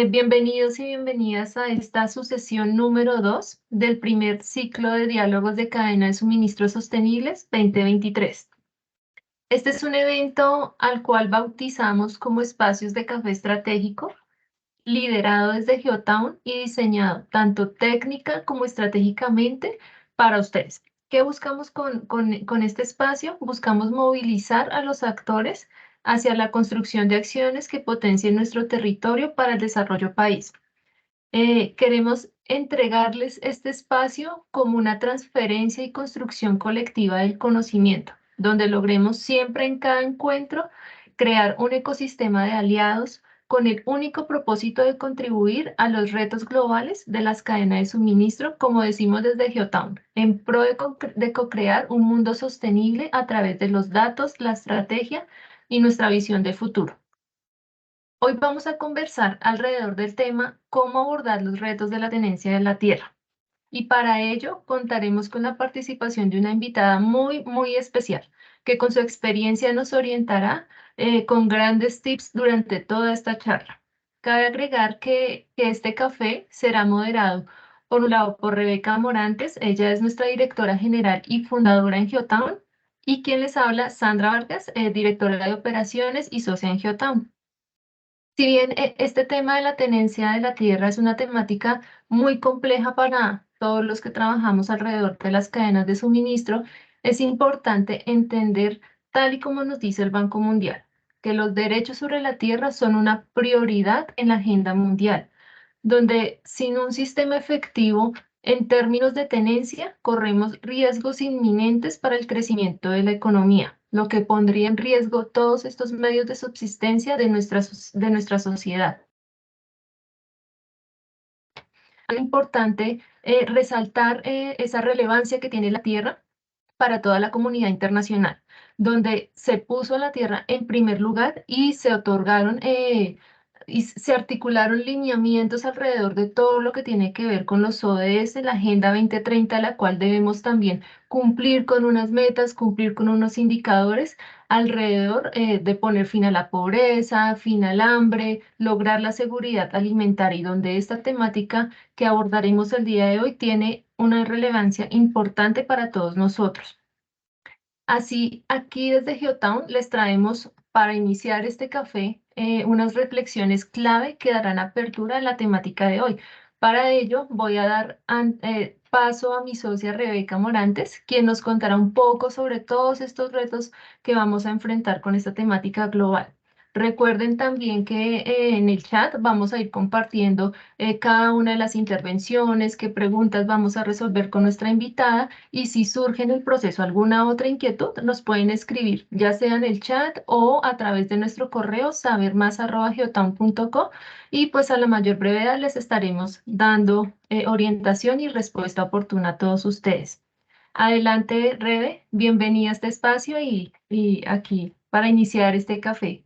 Bienvenidos y bienvenidas a esta sucesión número 2 del primer ciclo de diálogos de cadena de suministros sostenibles 2023. Este es un evento al cual bautizamos como espacios de café estratégico, liderado desde Geotown y diseñado tanto técnica como estratégicamente para ustedes. ¿Qué buscamos con este espacio? Buscamos movilizar a los actores hacia la construcción de acciones que potencien nuestro territorio para el desarrollo país. Queremos entregarles este espacio como una transferencia y construcción colectiva del conocimiento, donde logremos siempre en cada encuentro crear un ecosistema de aliados con el único propósito de contribuir a los retos globales de las cadenas de suministro, como decimos desde Geotown, en pro de co-crear un mundo sostenible a través de los datos, la estrategia y nuestra visión de futuro. Hoy vamos a conversar alrededor del tema cómo abordar los retos de la tenencia de la tierra. Y para ello contaremos con la participación de una invitada muy especial, que con su experiencia nos orientará con grandes tips durante toda esta charla. Cabe agregar que este café será moderado, por un lado, por Rebeca Morantes. Ella es nuestra directora general y fundadora en Geotown, y quien les habla, Sandra Vargas, directora de operaciones y socia en Geotown. Si bien este tema de la tenencia de la tierra es una temática muy compleja para todos los que trabajamos alrededor de las cadenas de suministro, es importante entender, tal y como nos dice el Banco Mundial, que los derechos sobre la tierra son una prioridad en la agenda mundial, donde sin un sistema efectivo en términos de tenencia, corremos riesgos inminentes para el crecimiento de la economía, lo que pondría en riesgo todos estos medios de subsistencia de nuestra sociedad. Es importante resaltar esa relevancia que tiene la tierra para toda la comunidad internacional, donde se puso a la tierra en primer lugar y se otorgaron y se articularon lineamientos alrededor de todo lo que tiene que ver con los ODS, la Agenda 2030, la cual debemos también cumplir con unas metas, cumplir con unos indicadores alrededor de poner fin a la pobreza, fin al hambre, lograr la seguridad alimentaria, y donde esta temática que abordaremos el día de hoy tiene una relevancia importante para todos nosotros. Así, aquí desde Geotown les traemos para iniciar este café unas reflexiones clave que darán apertura a la temática de hoy. Para ello, voy a dar paso a mi socia Rebeca Morantes, quien nos contará un poco sobre todos estos retos que vamos a enfrentar con esta temática global. Recuerden también que en el chat vamos a ir compartiendo cada una de las intervenciones, qué preguntas vamos a resolver con nuestra invitada, y si surge en el proceso alguna otra inquietud, nos pueden escribir, ya sea en el chat o a través de nuestro correo sabermas@geotown.co, y pues a la mayor brevedad les estaremos dando orientación y respuesta oportuna a todos ustedes. Adelante, Rebe, bienvenida a este espacio y aquí para iniciar este café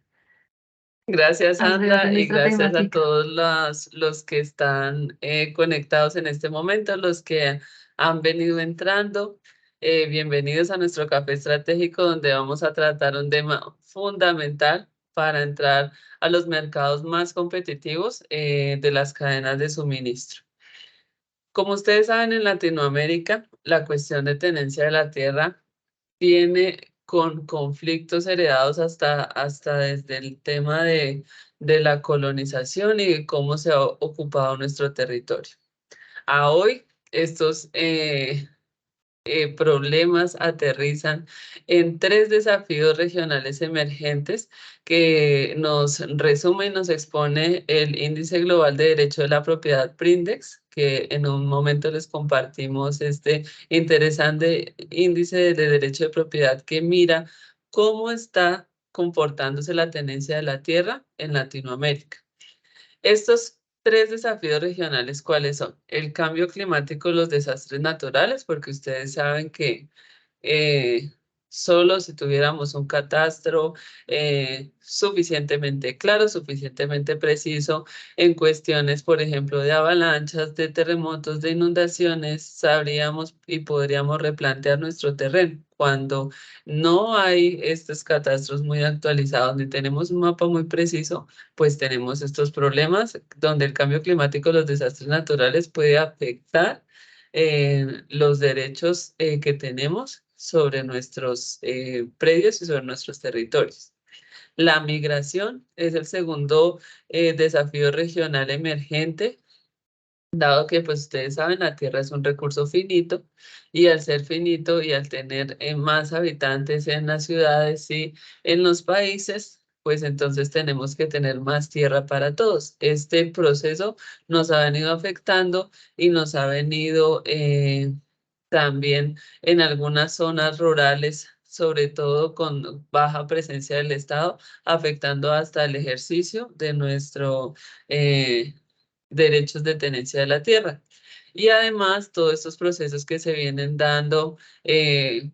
Gracias, alrededor de Sandra, y nuestra gracias a temática. todos los que están conectados en este momento, los que han venido entrando. Bienvenidos a nuestro café estratégico, donde vamos a tratar un tema fundamental para entrar a los mercados más competitivos de las cadenas de suministro. Como ustedes saben, en Latinoamérica, la cuestión de tenencia de la tierra viene con conflictos heredados hasta desde el tema de la colonización y de cómo se ha ocupado nuestro territorio. A hoy, estos problemas aterrizan en tres desafíos regionales emergentes que nos resume y nos expone el Índice Global de Derecho de la Propiedad PRINDEX, que en un momento les compartimos este interesante índice de derecho de propiedad que mira cómo está comportándose la tenencia de la tierra en Latinoamérica. Estos tres desafíos regionales, ¿cuáles son? El cambio climático, los desastres naturales, porque ustedes saben que Solo si tuviéramos un catastro suficientemente claro, suficientemente preciso en cuestiones, por ejemplo, de avalanchas, de terremotos, de inundaciones, sabríamos y podríamos replantear nuestro terreno. Cuando no hay estos catastros muy actualizados ni tenemos un mapa muy preciso, pues tenemos estos problemas donde el cambio climático, los desastres naturales puede afectar los derechos que tenemos sobre nuestros predios y sobre nuestros territorios. La migración es el segundo desafío regional emergente, dado que, pues ustedes saben, la tierra es un recurso finito y al ser finito y al tener más habitantes en las ciudades y en los países, pues entonces tenemos que tener más tierra para todos. Este proceso nos ha venido afectando y nos ha venido también en algunas zonas rurales, sobre todo con baja presencia del Estado, afectando hasta el ejercicio de nuestro derechos de tenencia de la tierra. Y además, todos estos procesos que se vienen dando de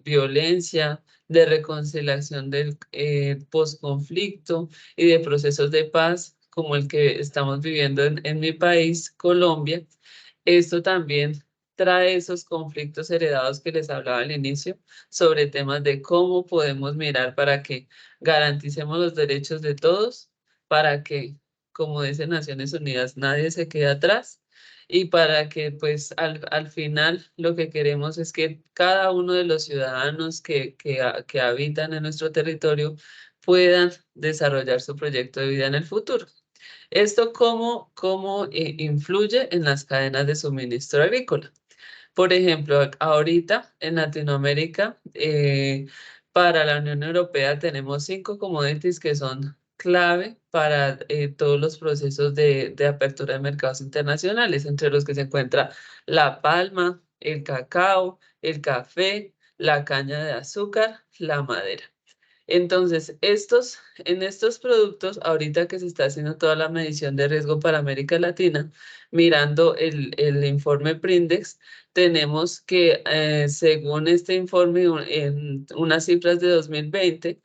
violencia, de reconciliación del posconflicto y de procesos de paz, como el que estamos viviendo en mi país, Colombia, esto también trae esos conflictos heredados que les hablaba al inicio sobre temas de cómo podemos mirar para que garanticemos los derechos de todos, para que, como dice Naciones Unidas, nadie se quede atrás y para que pues al final lo que queremos es que cada uno de los ciudadanos que habitan en nuestro territorio puedan desarrollar su proyecto de vida en el futuro. ¿Esto cómo influye en las cadenas de suministro agrícola? Por ejemplo, ahorita en Latinoamérica, para la Unión Europea tenemos 5 commodities que son clave para todos los procesos de apertura de mercados internacionales, entre los que se encuentra la palma, el cacao, el café, la caña de azúcar, la madera. Entonces, en estos productos, ahorita que se está haciendo toda la medición de riesgo para América Latina, mirando el informe Prindex, tenemos que, según este informe, en unas cifras de 2020,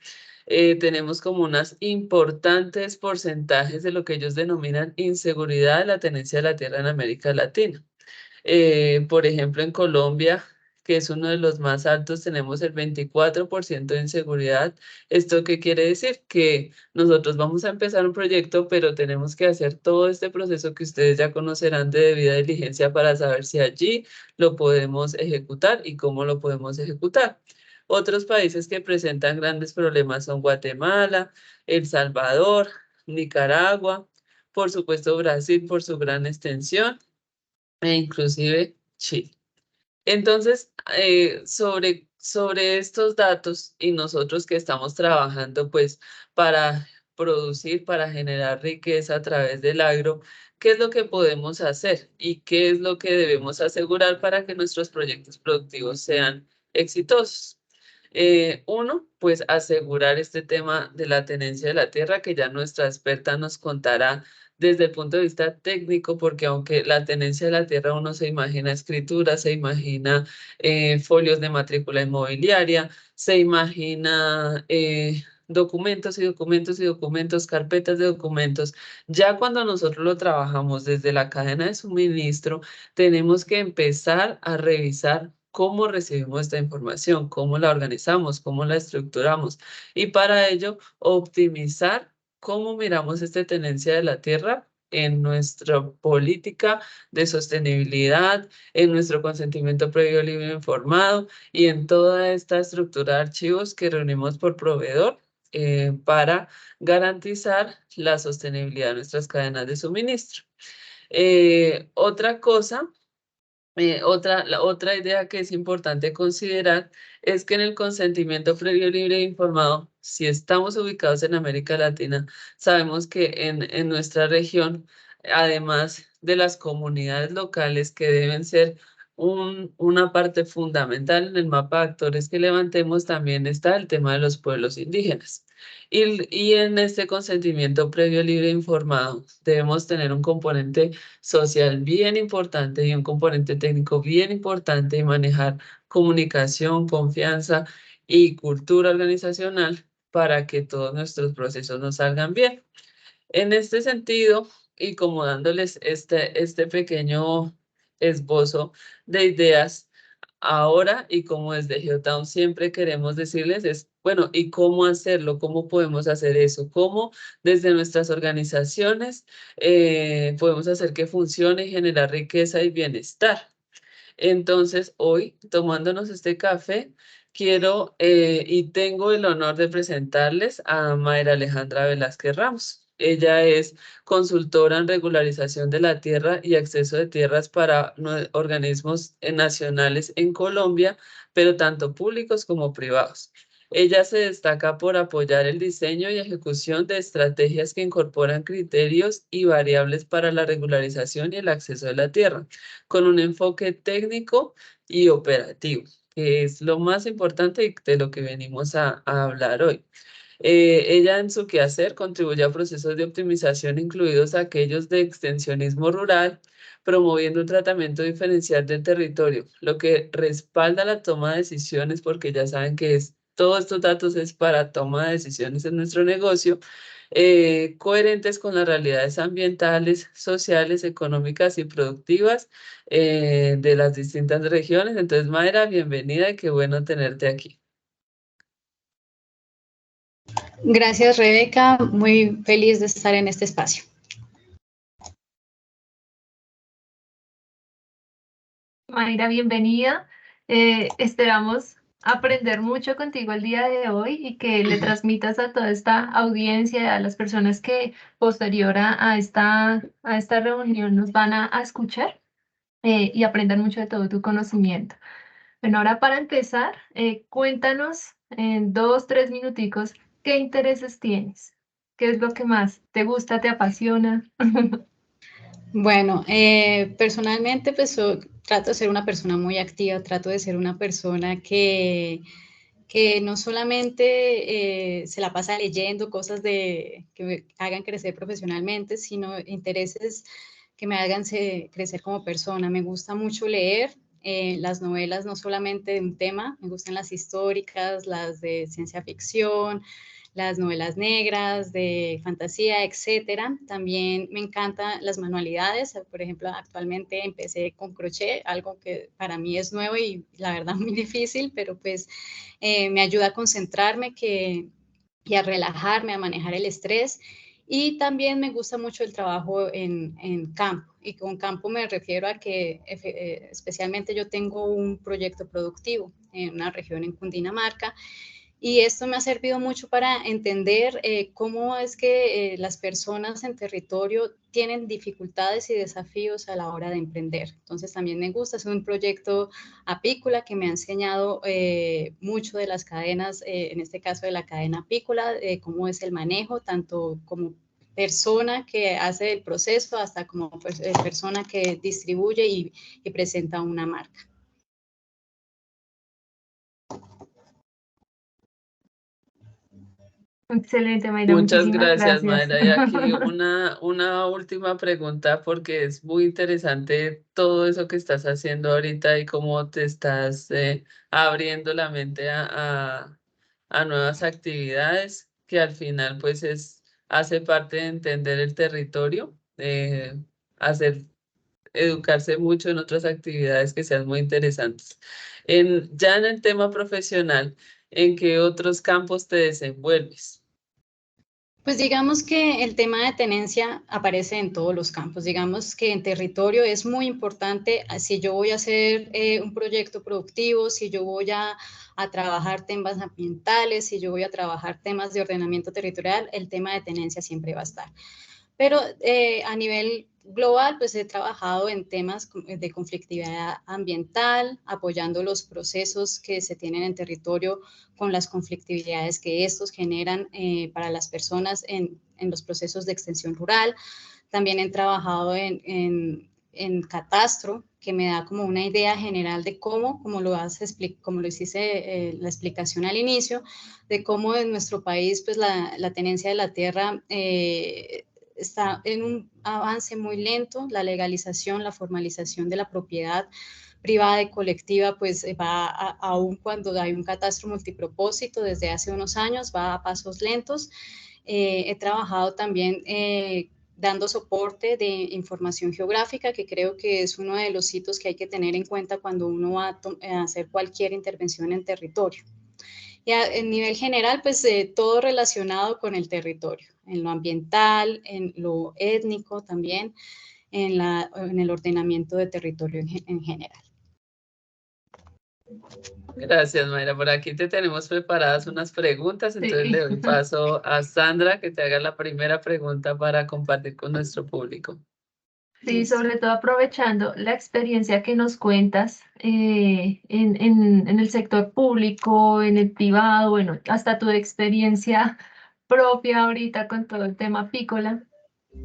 tenemos como unas importantes porcentajes de lo que ellos denominan inseguridad de la tenencia de la tierra en América Latina. Por ejemplo, en Colombia, que es uno de los más altos, tenemos el 24% de inseguridad. ¿Esto qué quiere decir? Que nosotros vamos a empezar un proyecto, pero tenemos que hacer todo este proceso que ustedes ya conocerán de debida diligencia para saber si allí lo podemos ejecutar y cómo lo podemos ejecutar. Otros países que presentan grandes problemas son Guatemala, El Salvador, Nicaragua, por supuesto Brasil por su gran extensión e inclusive Chile. Entonces, sobre estos datos y nosotros que estamos trabajando pues para producir, para generar riqueza a través del agro, ¿qué es lo que podemos hacer y qué es lo que debemos asegurar para que nuestros proyectos productivos sean exitosos? Uno, pues asegurar este tema de la tenencia de la tierra, que ya nuestra experta nos contará desde el punto de vista técnico, porque aunque la tenencia de la tierra uno se imagina escritura, se imagina folios de matrícula inmobiliaria, se imagina documentos y documentos y documentos, carpetas de documentos. Ya cuando nosotros lo trabajamos desde la cadena de suministro, tenemos que empezar a revisar cómo recibimos esta información, cómo la organizamos, cómo la estructuramos y para ello optimizar cómo miramos esta tenencia de la tierra en nuestra política de sostenibilidad, en nuestro consentimiento previo libre e informado y en toda esta estructura de archivos que reunimos por proveedor para garantizar la sostenibilidad de nuestras cadenas de suministro. Otra cosa la otra idea que es importante considerar es que en el consentimiento previo libre e informado, si estamos ubicados en América Latina, sabemos que en nuestra región, además de las comunidades locales que deben ser una parte fundamental en el mapa de actores que levantemos, también está el tema de los pueblos indígenas. Y en este consentimiento previo libre e informado debemos tener un componente social bien importante y un componente técnico bien importante y manejar comunicación, confianza y cultura organizacional para que todos nuestros procesos nos salgan bien. En este sentido, y como dándoles este pequeño esbozo de ideas, ahora y como desde Geotown siempre queremos decirles es, bueno, ¿y cómo hacerlo? ¿Cómo podemos hacer eso? ¿Cómo desde nuestras organizaciones podemos hacer que funcione y generar riqueza y bienestar? Entonces, hoy, tomándonos este café, quiero y tengo el honor de presentarles a Mayra Alejandra Velázquez Ramos. Ella es consultora en regularización de la tierra y acceso de tierras para organismos nacionales en Colombia, pero tanto públicos como privados. Ella se destaca por apoyar el diseño y ejecución de estrategias que incorporan criterios y variables para la regularización y el acceso de la tierra con un enfoque técnico y operativo, que es lo más importante y de lo que venimos a hablar hoy. Ella en su quehacer contribuye a procesos de optimización, incluidos aquellos de extensionismo rural, promoviendo un tratamiento diferencial del territorio, lo que respalda la toma de decisiones, porque ya saben que todos estos datos es para toma de decisiones en nuestro negocio, coherentes con las realidades ambientales, sociales, económicas y productivas de las distintas regiones. Entonces, Mayra, bienvenida y qué bueno tenerte aquí. Gracias, Rebeca. Muy feliz de estar en este espacio. Mayra, bienvenida. Esperamos aprender mucho contigo el día de hoy y que le transmitas a toda esta audiencia, a las personas que posterior a esta reunión nos van a escuchar y aprender mucho de todo tu conocimiento. Bueno, ahora para empezar, cuéntanos en 2, 3 minuticos qué intereses tienes, qué es lo que más te gusta, te apasiona. Bueno, personalmente pues trato de ser una persona muy activa, trato de ser una persona que no solamente se la pasa leyendo cosas que me hagan crecer profesionalmente, sino intereses que me hagan crecer como persona. Me gusta mucho leer las novelas, no solamente de un tema, me gustan las históricas, las de ciencia ficción, las novelas negras, de fantasía, etcétera. También me encantan las manualidades. Por ejemplo, actualmente empecé con crochet, algo que para mí es nuevo y la verdad muy difícil, pero pues me ayuda a concentrarme y a relajarme, a manejar el estrés. Y también me gusta mucho el trabajo en campo. Y con campo me refiero a que especialmente yo tengo un proyecto productivo en una región en Cundinamarca. Y esto me ha servido mucho para entender cómo es que las personas en territorio tienen dificultades y desafíos a la hora de emprender. Entonces también me gusta, es un proyecto apícola que me ha enseñado mucho de las cadenas, en este caso de la cadena apícola, cómo es el manejo, tanto como persona que hace el proceso hasta como persona que distribuye y presenta una marca. Excelente, Mayra, Muchas muchísimas gracias, gracias. Mayra. Y aquí una última pregunta, porque es muy interesante todo eso que estás haciendo ahorita y cómo te estás abriendo la mente a nuevas actividades, que al final pues hace parte de entender el territorio, hacer, educarse mucho en otras actividades que sean muy interesantes. Ya en el tema profesional, ¿en qué otros campos te desenvuelves? Pues digamos que el tema de tenencia aparece en todos los campos. Digamos que en territorio es muy importante si yo voy a hacer un proyecto productivo, si yo voy a trabajar temas ambientales, si yo voy a trabajar temas de ordenamiento territorial, el tema de tenencia siempre va a estar. Pero a nivel global, pues he trabajado en temas de conflictividad ambiental, apoyando los procesos que se tienen en territorio con las conflictividades que estos generan para las personas en los procesos de extensión rural. También he trabajado en catastro, que me da como una idea general de cómo, como lo hiciste la explicación al inicio, de cómo en nuestro país pues la tenencia de la tierra está en un avance muy lento. La legalización, la formalización de la propiedad privada y colectiva, pues va aún cuando hay un catastro multipropósito desde hace unos años, va a pasos lentos. He trabajado también dando soporte de información geográfica, que creo que es uno de los hitos que hay que tener en cuenta cuando uno va a hacer cualquier intervención en territorio. Y a nivel general, pues todo relacionado con el territorio, en lo ambiental, en lo étnico también, en el ordenamiento de territorio en general. Gracias, Mayra. Por aquí te tenemos preparadas unas preguntas, entonces le doy paso a Sandra que te haga la primera pregunta para compartir con nuestro público. Sí, sobre todo aprovechando la experiencia que nos cuentas en el sector público, en el privado, bueno, hasta tu experiencia propia ahorita con todo el tema apícola.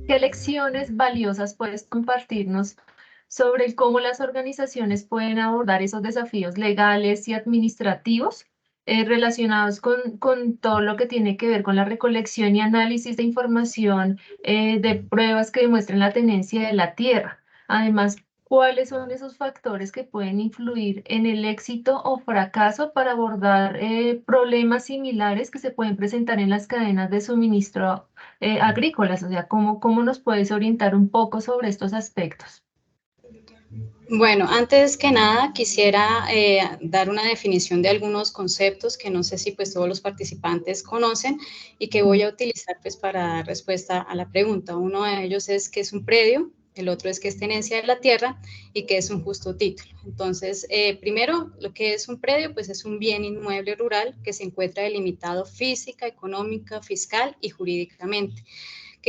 ¿Qué lecciones valiosas puedes compartirnos sobre cómo las organizaciones pueden abordar esos desafíos legales y administrativos relacionados con todo lo que tiene que ver con la recolección y análisis de información de pruebas que demuestren la tenencia de la tierra? Además, ¿cuáles son esos factores que pueden influir en el éxito o fracaso para abordar problemas similares que se pueden presentar en las cadenas de suministro agrícolas? O sea, ¿cómo nos puedes orientar un poco sobre estos aspectos? Bueno, antes que nada quisiera dar una definición de algunos conceptos que no sé si pues todos los participantes conocen y que voy a utilizar pues para dar respuesta a la pregunta. Uno de ellos es qué es un predio, el otro es qué es tenencia de la tierra y qué es un justo título. Entonces, primero, lo que es un predio pues es un bien inmueble rural que se encuentra delimitado física, económica, fiscal y jurídicamente,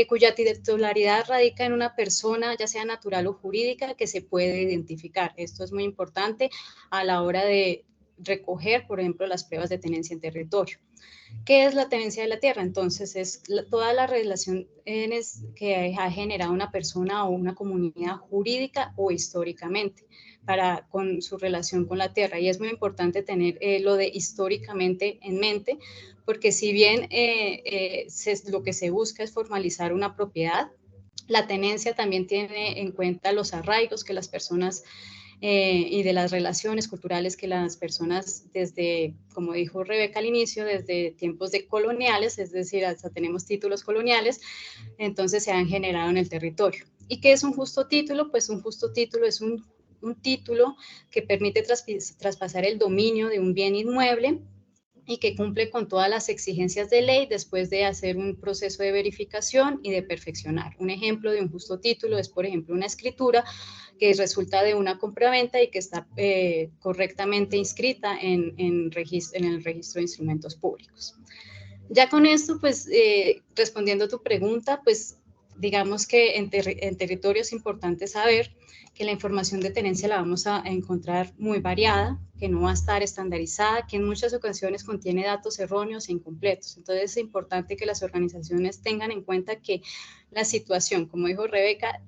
cuya titularidad radica en una persona, ya sea natural o jurídica, que se puede identificar. Esto es muy importante a la hora de recoger, por ejemplo, las pruebas de tenencia en territorio. ¿Qué es la tenencia de la tierra? Entonces, es toda la relación que ha generado una persona o una comunidad jurídica o históricamente con su relación con la tierra. Y es muy importante tener lo de históricamente en mente, porque si bien lo que se busca es formalizar una propiedad, la tenencia también tiene en cuenta los arraigos que las personas y de las relaciones culturales que las personas desde, como dijo Rebeca al inicio, desde tiempos de coloniales, es decir, hasta tenemos títulos coloniales, entonces se han generado en el territorio. ¿Y qué es un justo título? Pues un justo título es un título que permite traspasar el dominio de un bien inmueble y que cumple con todas las exigencias de ley después de hacer un proceso de verificación y de perfeccionar. Un ejemplo de un justo título es, por ejemplo, una escritura que resulta de una compraventa y que está correctamente inscrita en el registro de instrumentos públicos. Ya con esto, pues, respondiendo a tu pregunta, pues, digamos que en territorio es importante saber que la información de tenencia la vamos a encontrar muy variada, que no va a estar estandarizada, que en muchas ocasiones contiene datos erróneos e incompletos. Entonces es importante que las organizaciones tengan en cuenta que la situación, como dijo Rebeca,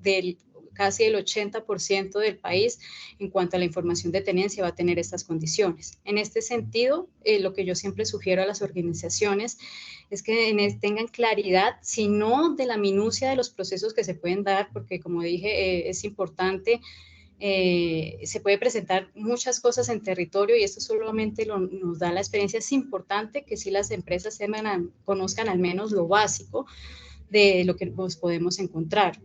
casi el 80% del país en cuanto a la información de tenencia va a tener estas condiciones. En este sentido, lo que yo siempre sugiero a las organizaciones es que tengan claridad, si no de la minucia de los procesos que se pueden dar, porque como dije, es importante, se puede presentar muchas cosas en territorio y esto solamente nos da la experiencia. Es importante que si las empresas conozcan al menos lo básico de lo que nos podemos encontrar.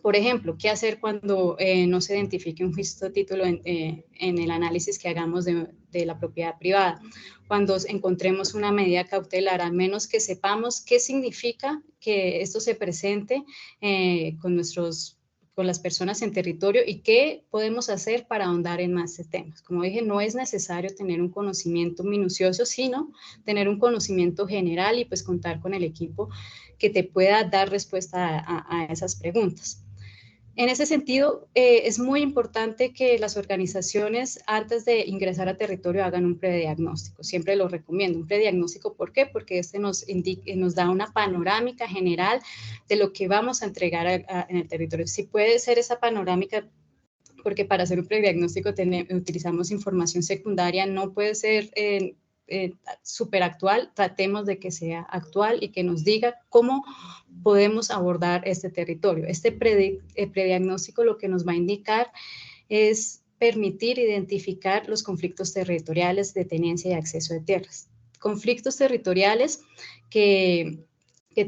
Por ejemplo, ¿qué hacer cuando no se identifique un justo título en el análisis que hagamos de la propiedad privada? Cuando encontremos una medida cautelar, al menos que sepamos qué significa que esto se presente con las personas en territorio y qué podemos hacer para ahondar en más temas. Como dije, no es necesario tener un conocimiento minucioso, sino tener un conocimiento general y pues contar con el equipo que te pueda dar respuesta a esas preguntas. En ese sentido, es muy importante que las organizaciones antes de ingresar a territorio hagan un prediagnóstico. Siempre lo recomiendo, un prediagnóstico. ¿Por qué? Porque este nos da una panorámica general de lo que vamos a entregar en el territorio. Si puede ser esa panorámica, porque para hacer un prediagnóstico utilizamos información secundaria, no puede ser súper actual, tratemos de que sea actual y que nos diga cómo podemos abordar este territorio. Este prediagnóstico lo que nos va a indicar es permitir identificar los conflictos territoriales de tenencia y acceso de tierras. Conflictos territoriales que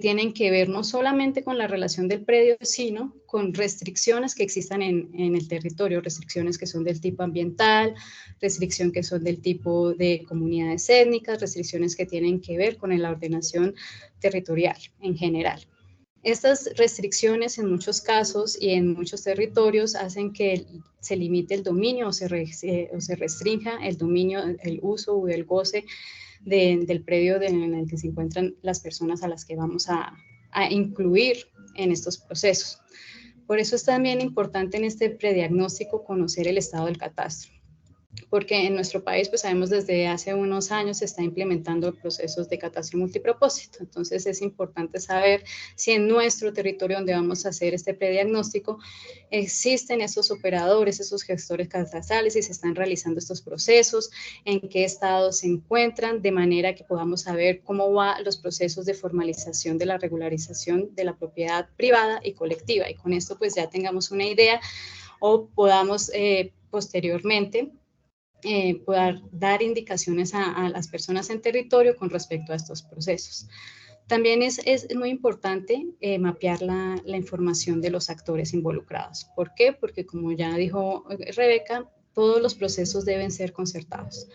tienen que ver no solamente con la relación del predio, sino con restricciones que existan en el territorio, restricciones que son del tipo ambiental, restricciones que son del tipo de comunidades étnicas, restricciones que tienen que ver con la ordenación territorial en general. Estas restricciones en muchos casos y en muchos territorios hacen que se limite el dominio o se restrinja el dominio, el uso o el goce del predio en el que se encuentran las personas a las que vamos a incluir en estos procesos. Por eso es también importante en este prediagnóstico conocer el estado del catastro, porque en nuestro país, pues sabemos desde hace unos años se está implementando procesos de catastro multipropósito. Entonces es importante saber si en nuestro territorio donde vamos a hacer este prediagnóstico existen esos operadores, esos gestores catastrales, y se están realizando estos procesos, en qué estado se encuentran, de manera que podamos saber cómo van los procesos de formalización de la regularización de la propiedad privada y colectiva. Y con esto pues ya tengamos una idea o podamos posteriormente poder dar indicaciones a las personas en territorio con respecto a estos procesos. También es muy importante mapear la información de los actores involucrados. ¿Por qué? Porque como ya dijo Rebeca, todos los procesos deben ser concertados.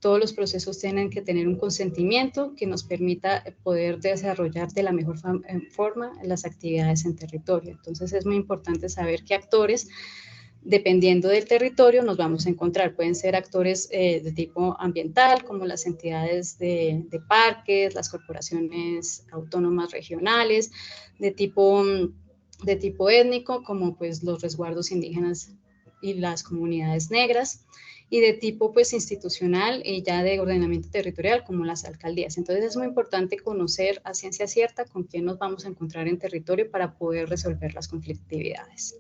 Todos los procesos tienen que tener un consentimiento que nos permita poder desarrollar de la mejor forma las actividades en territorio. Entonces es muy importante saber qué actores, dependiendo del territorio, nos vamos a encontrar. Pueden ser actores de tipo ambiental, como las entidades de parques, las corporaciones autónomas regionales, de tipo étnico, como pues los resguardos indígenas y las comunidades negras, y de tipo pues institucional y ya de ordenamiento territorial, como las alcaldías. Entonces es muy importante conocer a ciencia cierta con quién nos vamos a encontrar en territorio para poder resolver las conflictividades.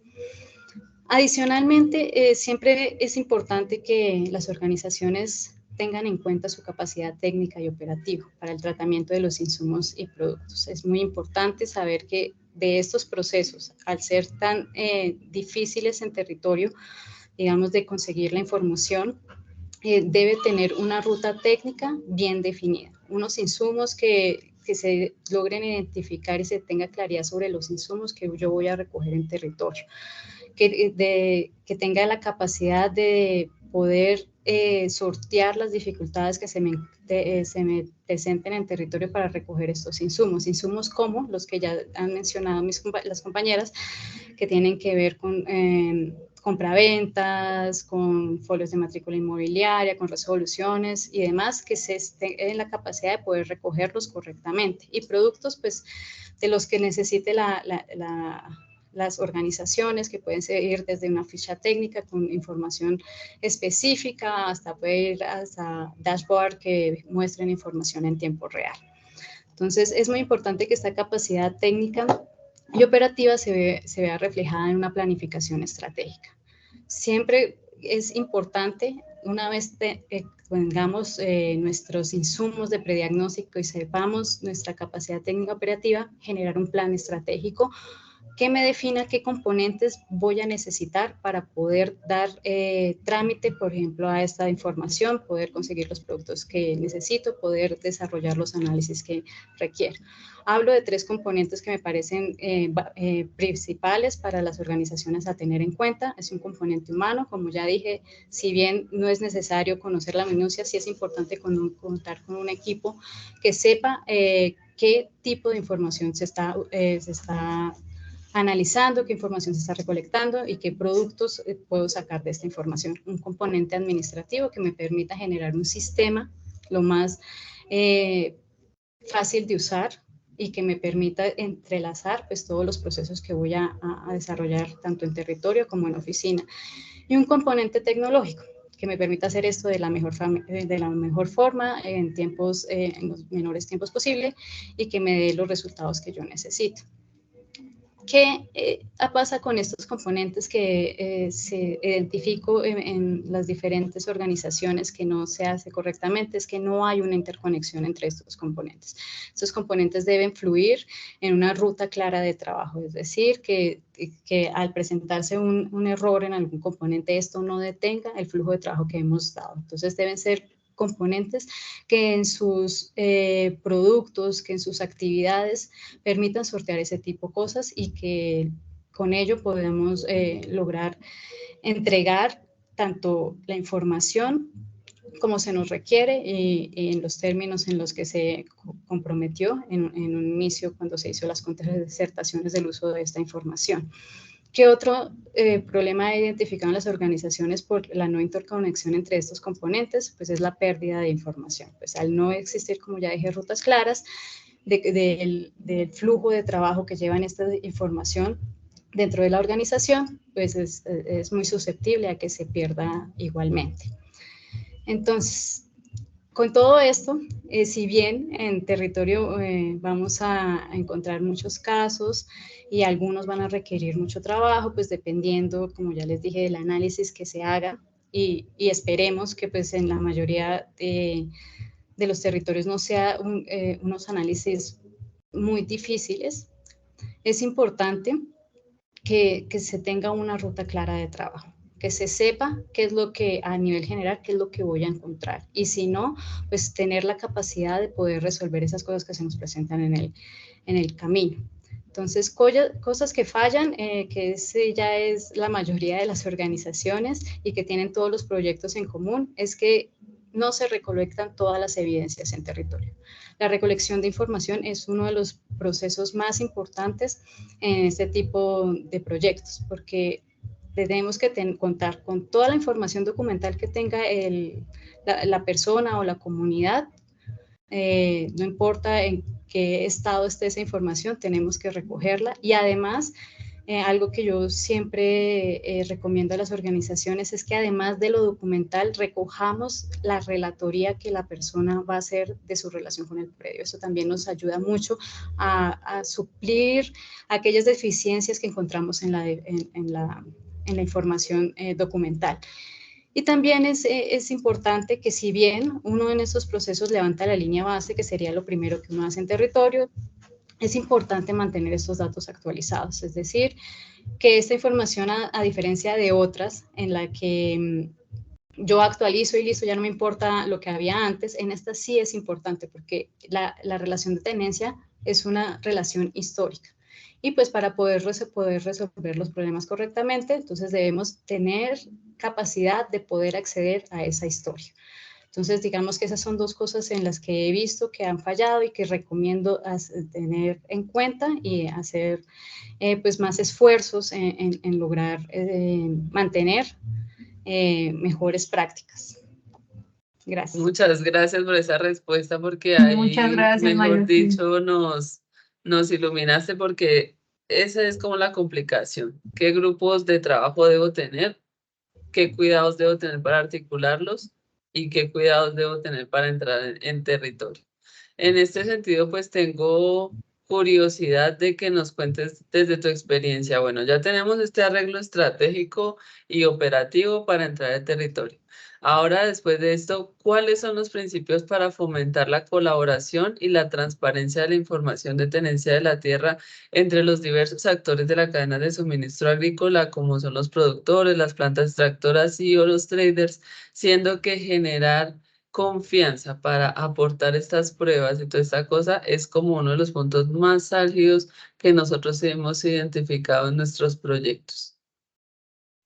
Adicionalmente, siempre es importante que las organizaciones tengan en cuenta su capacidad técnica y operativa para el tratamiento de los insumos y productos. Es muy importante saber que de estos procesos, al ser tan difíciles en territorio, digamos, de conseguir la información, debe tener una ruta técnica bien definida, unos insumos que se logren identificar y se tenga claridad sobre los insumos que yo voy a recoger en territorio. Que tenga la capacidad de poder sortear las dificultades que se me presenten en territorio para recoger estos insumos. Insumos como los que ya han mencionado las compañeras, que tienen que ver con compraventas, con folios de matrícula inmobiliaria, con resoluciones y demás, que se esté en la capacidad de poder recogerlos correctamente. Y productos, pues, de los que necesite las organizaciones, que pueden ir desde una ficha técnica con información específica hasta puede ir hasta dashboard que muestren información en tiempo real. Entonces, es muy importante que esta capacidad técnica y operativa se vea reflejada en una planificación estratégica. Siempre es importante, una vez tengamos nuestros insumos de prediagnóstico y sepamos nuestra capacidad técnica operativa, generar un plan estratégico que me defina qué componentes voy a necesitar para poder dar trámite, por ejemplo, a esta información, poder conseguir los productos que necesito, poder desarrollar los análisis que requiero. Hablo de 3 componentes que me parecen principales para las organizaciones a tener en cuenta. Es un componente humano, como ya dije, si bien no es necesario conocer la minucia, sí es importante contar con un equipo que sepa qué tipo de información se está analizando, qué información se está recolectando y qué productos puedo sacar de esta información. Un componente administrativo que me permita generar un sistema lo más fácil de usar y que me permita entrelazar pues, todos los procesos que voy a desarrollar tanto en territorio como en oficina. Y un componente tecnológico que me permita hacer esto de la mejor forma, en los menores tiempos posible y que me dé los resultados que yo necesito. ¿Qué pasa con estos componentes que se identificó en las diferentes organizaciones que no se hace correctamente? Es que no hay una interconexión entre estos componentes. Estos componentes deben fluir en una ruta clara de trabajo, es decir, que al presentarse un error en algún componente, esto no detenga el flujo de trabajo que hemos dado. Entonces, deben ser componentes que en sus productos, que en sus actividades permitan sortear ese tipo de cosas y que con ello podemos lograr entregar tanto la información como se nos requiere y en los términos en los que se comprometió en un inicio cuando se hizo las disertaciones del uso de esta información. ¿Qué otro problema identificaron las organizaciones por la no interconexión entre estos componentes? Pues es la pérdida de información. Pues al no existir, como ya dije, rutas claras del flujo de trabajo que llevan esta información dentro de la organización, pues es muy susceptible a que se pierda igualmente. Entonces, con todo esto, si bien en territorio vamos a encontrar muchos casos y algunos van a requerir mucho trabajo, pues dependiendo, como ya les dije, del análisis que se haga y esperemos que pues en la mayoría de los territorios no sea unos análisis muy difíciles, es importante que se tenga una ruta clara de trabajo, que se sepa qué es lo que a nivel general, qué es lo que voy a encontrar. Y si no, pues tener la capacidad de poder resolver esas cosas que se nos presentan en el camino. Entonces, cosas que fallan, que ya es la mayoría de las organizaciones y que tienen todos los proyectos en común, es que no se recolectan todas las evidencias en territorio. La recolección de información es uno de los procesos más importantes en este tipo de proyectos, porque tenemos que contar con toda la información documental que tenga la persona o la comunidad, no importa en qué estado esté esa información, tenemos que recogerla y además algo que yo siempre recomiendo a las organizaciones es que además de lo documental recojamos la relatoría que la persona va a hacer de su relación con el predio. Eso también nos ayuda mucho a suplir aquellas deficiencias que encontramos en la información documental. Y también es importante que si bien uno en esos procesos levanta la línea base, que sería lo primero que uno hace en territorio, es importante mantener estos datos actualizados, es decir, que esta información, a diferencia de otras en la que yo actualizo y listo, ya no me importa lo que había antes, en esta sí es importante porque la relación de tenencia es una relación histórica. Y pues para poder resolver los problemas correctamente, entonces debemos tener capacidad de poder acceder a esa historia. Entonces, digamos que esas son dos cosas en las que he visto que han fallado y que recomiendo tener en cuenta y hacer pues más esfuerzos en lograr mantener mejores prácticas. Gracias. Muchas gracias por esa respuesta, porque Muchas ahí, gracias, mejor María. dicho, nos iluminaste, porque esa es como la complicación. ¿Qué grupos de trabajo debo tener? ¿Qué cuidados debo tener para articularlos? ¿Y qué cuidados debo tener para entrar en territorio? En este sentido, pues tengo curiosidad de que nos cuentes desde tu experiencia. Bueno, ya tenemos este arreglo estratégico y operativo para entrar en territorio. Ahora, después de esto, ¿cuáles son los principios para fomentar la colaboración y la transparencia de la información de tenencia de la tierra entre los diversos actores de la cadena de suministro agrícola, como son los productores, las plantas extractoras y o los traders, siendo que generar confianza para aportar estas pruebas y toda esta cosa es como uno de los puntos más álgidos que nosotros hemos identificado en nuestros proyectos?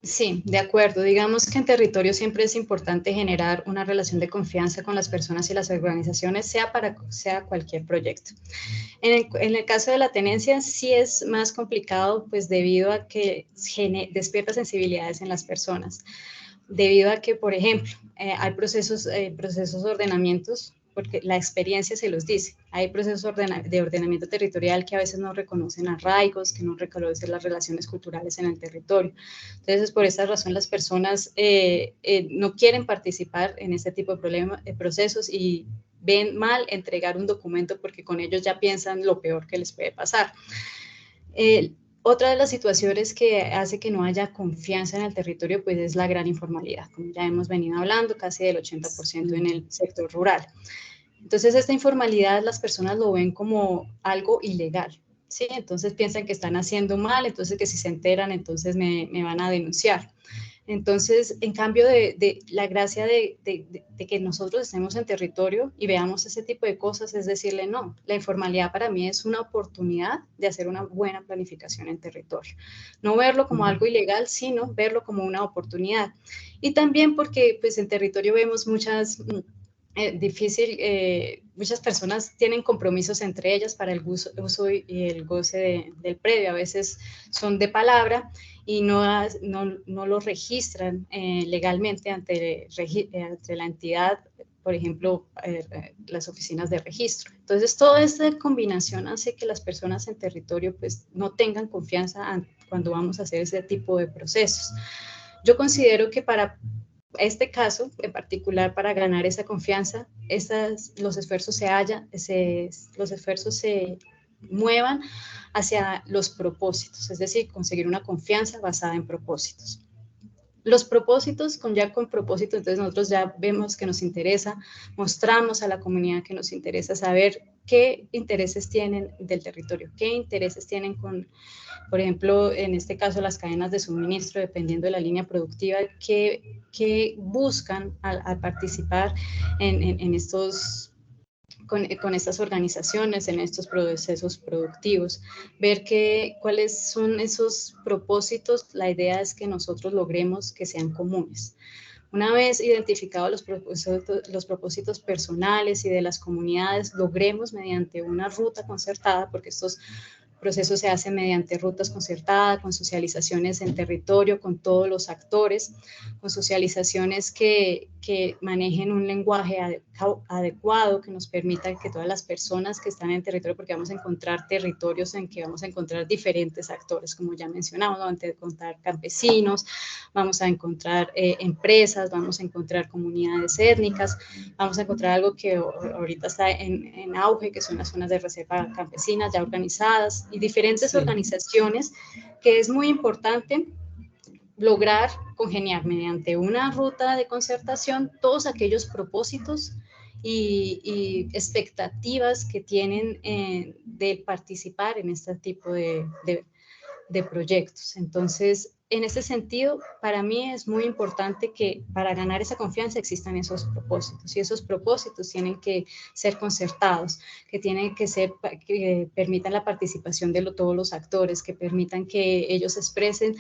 Sí, de acuerdo. Digamos que en territorio siempre es importante generar una relación de confianza con las personas y las organizaciones, sea cualquier proyecto. En el caso de la tenencia sí es más complicado, pues debido a que despierta sensibilidades en las personas, debido a que, por ejemplo, hay procesos de ordenamientos, porque la experiencia se los dice. Hay procesos de ordenamiento territorial que a veces no reconocen arraigos, que no reconocen las relaciones culturales en el territorio. Entonces, por esa razón, las personas no quieren participar en este tipo de procesos y ven mal entregar un documento porque con ellos ya piensan lo peor que les puede pasar. Otra de las situaciones que hace que no haya confianza en el territorio, pues es la gran informalidad, como ya hemos venido hablando, casi del 80% en el sector rural. Entonces, esta informalidad las personas lo ven como algo ilegal, ¿sí? Entonces piensan que están haciendo mal, entonces que si se enteran, entonces me van a denunciar. Entonces, en cambio de la gracia de que nosotros estemos en territorio y veamos ese tipo de cosas, es decirle, no, la informalidad para mí es una oportunidad de hacer una buena planificación en territorio. No verlo como algo ilegal, sino verlo como una oportunidad. Y también porque pues en territorio vemos muchas muchas personas tienen compromisos entre ellas para el uso y el goce del predio. A veces son de palabra y no lo registran legalmente ante la entidad, por ejemplo, las oficinas de registro. Entonces, toda esta combinación hace que las personas en territorio pues, no tengan confianza cuando vamos a hacer ese tipo de procesos. Yo considero que para este caso en particular, para ganar esa confianza, los esfuerzos se muevan hacia los propósitos, es decir, conseguir una confianza basada en propósitos. Los propósitos, con propósito, entonces nosotros ya vemos que nos interesa, mostramos a la comunidad que nos interesa saber qué intereses tienen del territorio, qué intereses tienen con, por ejemplo, en este caso las cadenas de suministro, dependiendo de la línea productiva, qué buscan al participar en estos con estas organizaciones, en estos procesos productivos, ver cuáles son esos propósitos. La idea es que nosotros logremos que sean comunes. Una vez identificados los propósitos personales y de las comunidades, logremos mediante una ruta concertada, porque estos procesos se hacen mediante rutas concertadas, con socializaciones en territorio, con todos los actores, con socializaciones que manejen un lenguaje adecuado, que nos permita que todas las personas que están en territorio, porque vamos a encontrar territorios en que vamos a encontrar diferentes actores, como ya mencionamos, vamos a encontrar campesinos, vamos a encontrar empresas, vamos a encontrar comunidades étnicas, vamos a encontrar algo que ahorita está en auge, que son las zonas de reserva campesinas ya organizadas y diferentes organizaciones, que es muy importante lograr congeniar mediante una ruta de concertación todos aquellos propósitos y expectativas que tienen de participar en este tipo de proyectos. Entonces, en ese sentido, para mí es muy importante que para ganar esa confianza existan esos propósitos, y esos propósitos tienen que ser concertados, que tienen que ser, que permitan la participación de todos los actores, que permitan que ellos expresen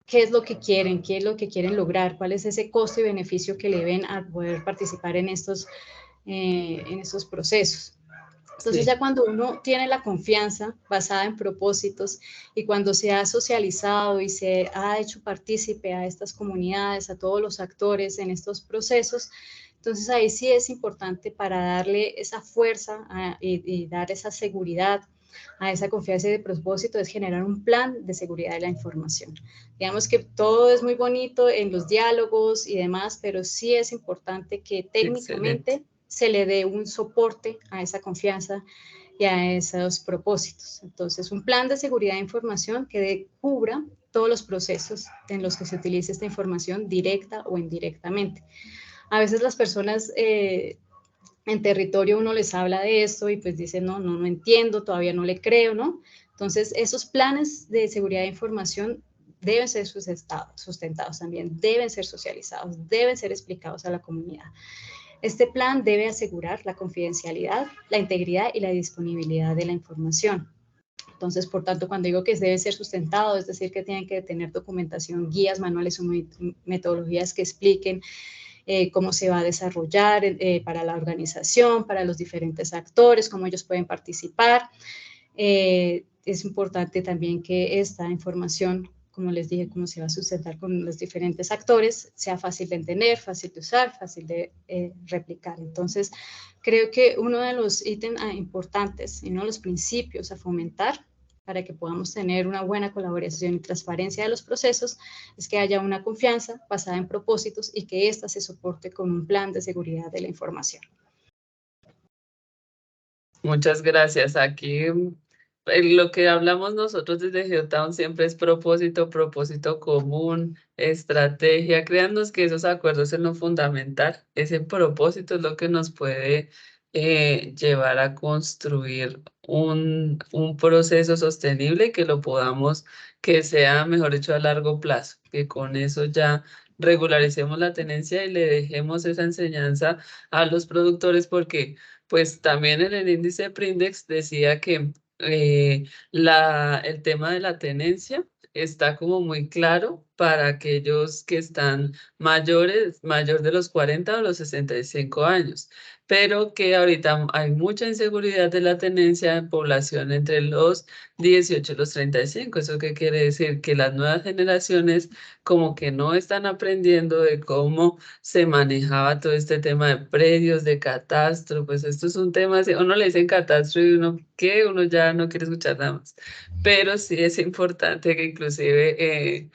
qué es lo que quieren lograr, cuál es ese costo y beneficio que le ven a poder participar en estos procesos. Entonces ya cuando uno tiene la confianza basada en propósitos y cuando se ha socializado y se ha hecho partícipe a estas comunidades, a todos los actores en estos procesos, entonces ahí sí es importante para darle esa fuerza y dar esa seguridad a esa confianza y de propósito, es generar un plan de seguridad de la información. Digamos que todo es muy bonito en los diálogos y demás, pero sí es importante que técnicamente se le dé un soporte a esa confianza y a esos propósitos. Entonces, un plan de seguridad de información que cubra todos los procesos en los que se utilice esta información directa o indirectamente. A veces las personas en territorio uno les habla de esto y pues dicen, no entiendo, todavía no le creo, ¿no? Entonces, esos planes de seguridad de información deben ser sustentados también, deben ser socializados, deben ser explicados a la comunidad. Este plan debe asegurar la confidencialidad, la integridad y la disponibilidad de la información. Entonces, por tanto, cuando digo que debe ser sustentado, es decir, que tienen que tener documentación, guías, manuales o metodologías que expliquen cómo se va a desarrollar para la organización, para los diferentes actores, cómo ellos pueden participar. Es importante también que esta información, como les dije, cómo se va a sustentar con los diferentes actores, sea fácil de entender, fácil de usar, fácil de replicar. Entonces, creo que uno de los ítems importantes y uno de los principios a fomentar para que podamos tener una buena colaboración y transparencia de los procesos es que haya una confianza basada en propósitos y que ésta se soporte con un plan de seguridad de la información. Muchas gracias. Aquí lo que hablamos nosotros desde Geotown siempre es propósito, propósito común, estrategia. Créannos que esos acuerdos es lo fundamental. Ese propósito es lo que nos puede llevar a construir un proceso sostenible que lo podamos, que sea, mejor dicho, a largo plazo, que con eso ya regularicemos la tenencia y le dejemos esa enseñanza a los productores, porque pues también en el índice Prindex decía que el tema de la tenencia está como muy claro para aquellos que están mayor de los 40 o los 65 años, pero que ahorita hay mucha inseguridad de la tenencia en población entre los 18 y los 35. ¿Eso qué quiere decir? Que las nuevas generaciones como que no están aprendiendo de cómo se manejaba todo este tema de predios, de catastro. Pues esto es un tema, uno le dicen catastro y uno ya no quiere escuchar nada más. Pero sí es importante que inclusive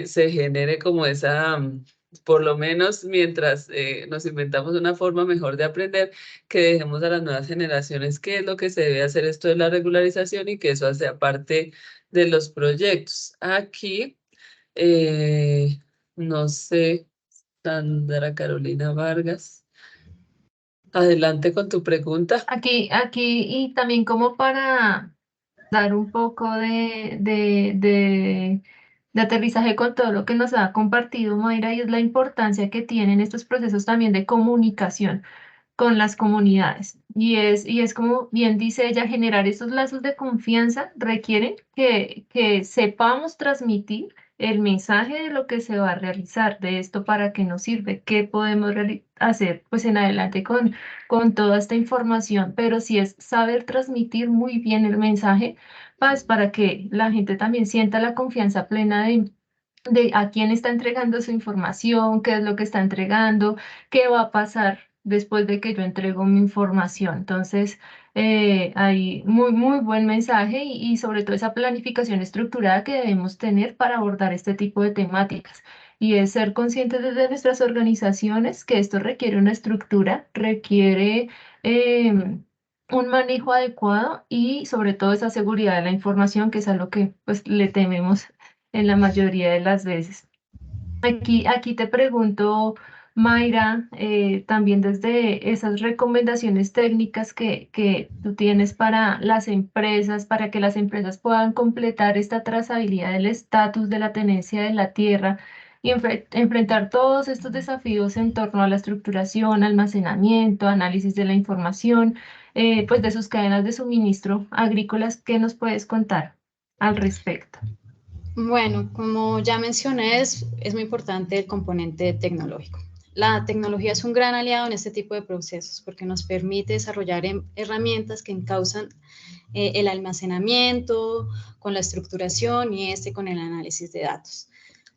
se genere como esa, por lo menos mientras nos inventamos una forma mejor de aprender, que dejemos a las nuevas generaciones qué es lo que se debe hacer esto de la regularización y que eso hace parte de los proyectos. Aquí, no sé, Sandra Carolina Vargas, adelante con tu pregunta. Aquí, y también como para dar un poco de aterrizaje con todo lo que nos ha compartido Mayra, y es la importancia que tienen estos procesos también de comunicación con las comunidades. Y es como bien dice ella, generar esos lazos de confianza requieren que sepamos transmitir el mensaje de lo que se va a realizar, de esto para qué nos sirve, qué podemos hacer pues en adelante con toda esta información, pero sí es saber transmitir muy bien el mensaje, pues, para que la gente también sienta la confianza plena de a quién está entregando su información, qué es lo que está entregando, qué va a pasar después de que yo entrego mi información. Entonces, hay muy buen mensaje y sobre todo esa planificación estructurada que debemos tener para abordar este tipo de temáticas. Y es ser conscientes desde nuestras organizaciones que esto requiere una estructura, requiere un manejo adecuado y sobre todo esa seguridad de la información, que es a lo que pues le tememos en la mayoría de las veces. Aquí te pregunto, Mayra, también desde esas recomendaciones técnicas que tú tienes para las empresas, para que las empresas puedan completar esta trazabilidad del estatus de la tenencia de la tierra y enfrentar todos estos desafíos en torno a la estructuración, almacenamiento, análisis de la información, pues de sus cadenas de suministro agrícolas. ¿Qué nos puedes contar al respecto? Bueno, como ya mencioné, es muy importante el componente tecnológico. La tecnología es un gran aliado en este tipo de procesos porque nos permite desarrollar herramientas que encausan el almacenamiento, con la estructuración y con el análisis de datos.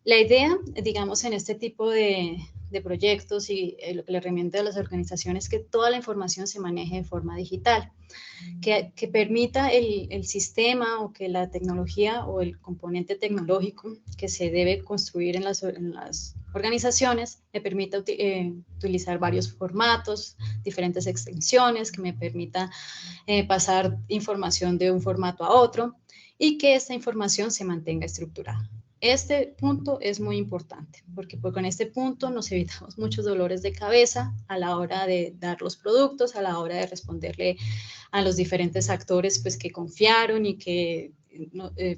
La idea, digamos, en este tipo de proyectos y lo que le recomiendo a las organizaciones es que toda la información se maneje de forma digital, que permita el sistema o que la tecnología o el componente tecnológico que se debe construir en las organizaciones me permita utilizar varios formatos, diferentes extensiones, que me permita pasar información de un formato a otro y que esta información se mantenga estructurada. Este punto es muy importante porque con este punto nos evitamos muchos dolores de cabeza a la hora de dar los productos, a la hora de responderle a los diferentes actores pues, que confiaron y que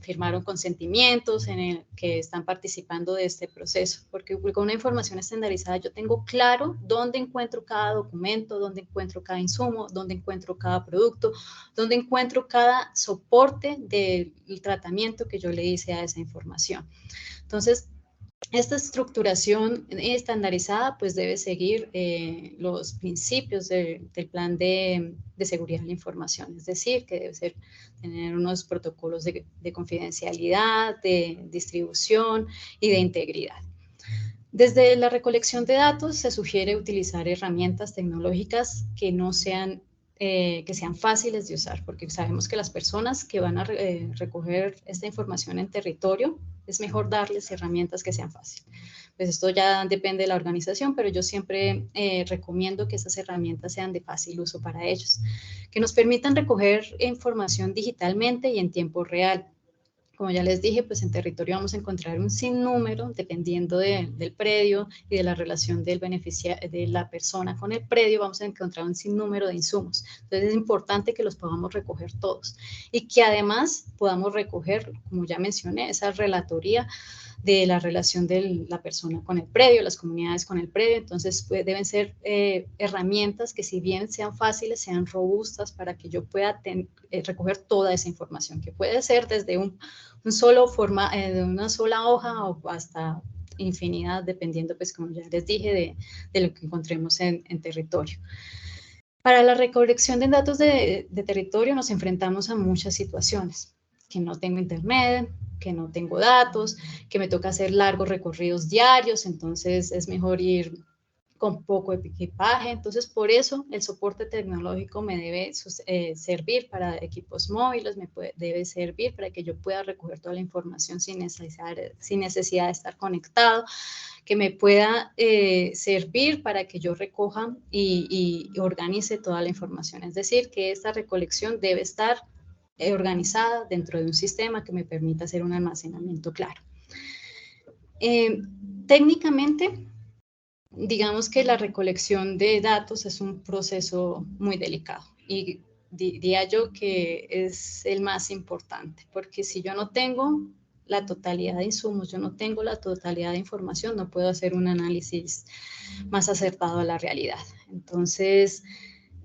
firmaron consentimientos que están participando de este proceso, porque con una información estandarizada yo tengo claro dónde encuentro cada documento, dónde encuentro cada insumo, dónde encuentro cada producto, dónde encuentro cada soporte del tratamiento que yo le hice a esa información. Entonces, esta estructuración estandarizada pues debe seguir los principios del plan de seguridad de la información, es decir, que debe tener unos protocolos de confidencialidad, de distribución y de integridad. Desde la recolección de datos se sugiere utilizar herramientas tecnológicas que no sean que sean fáciles de usar, porque sabemos que las personas que van a recoger esta información en territorio, es mejor darles herramientas que sean fáciles. Pues esto ya depende de la organización, pero yo siempre recomiendo que esas herramientas sean de fácil uso para ellos, que nos permitan recoger información digitalmente y en tiempo real. Como ya les dije, pues en territorio vamos a encontrar un sinnúmero, dependiendo del predio y de la relación del beneficiario, de la persona con el predio, vamos a encontrar un sinnúmero de insumos. Entonces es importante que los podamos recoger todos y que además podamos recoger, como ya mencioné, esa relatoría de la relación de la persona con el predio, las comunidades con el predio. Entonces pues, deben ser herramientas que, si bien sean fáciles, sean robustas para que yo pueda recoger toda esa información, que puede ser desde un solo de una sola hoja o hasta infinidad, dependiendo, pues como ya les dije, de lo que encontremos en territorio. Para la recolección de datos de territorio nos enfrentamos a muchas situaciones, que no tengo internet, que no tengo datos, que me toca hacer largos recorridos diarios, entonces es mejor ir con poco equipaje. Entonces, por eso el soporte tecnológico me debe servir para equipos móviles, debe servir para que yo pueda recoger toda la información sin necesidad de estar conectado, que me pueda servir para que yo recoja y organice toda la información. Es decir, que esta recolección debe estar organizada dentro de un sistema que me permita hacer un almacenamiento claro. Técnicamente, digamos que la recolección de datos es un proceso muy delicado y diría yo que es el más importante, porque si yo no tengo la totalidad de insumos, yo no tengo la totalidad de información, no puedo hacer un análisis más acertado a la realidad. Entonces,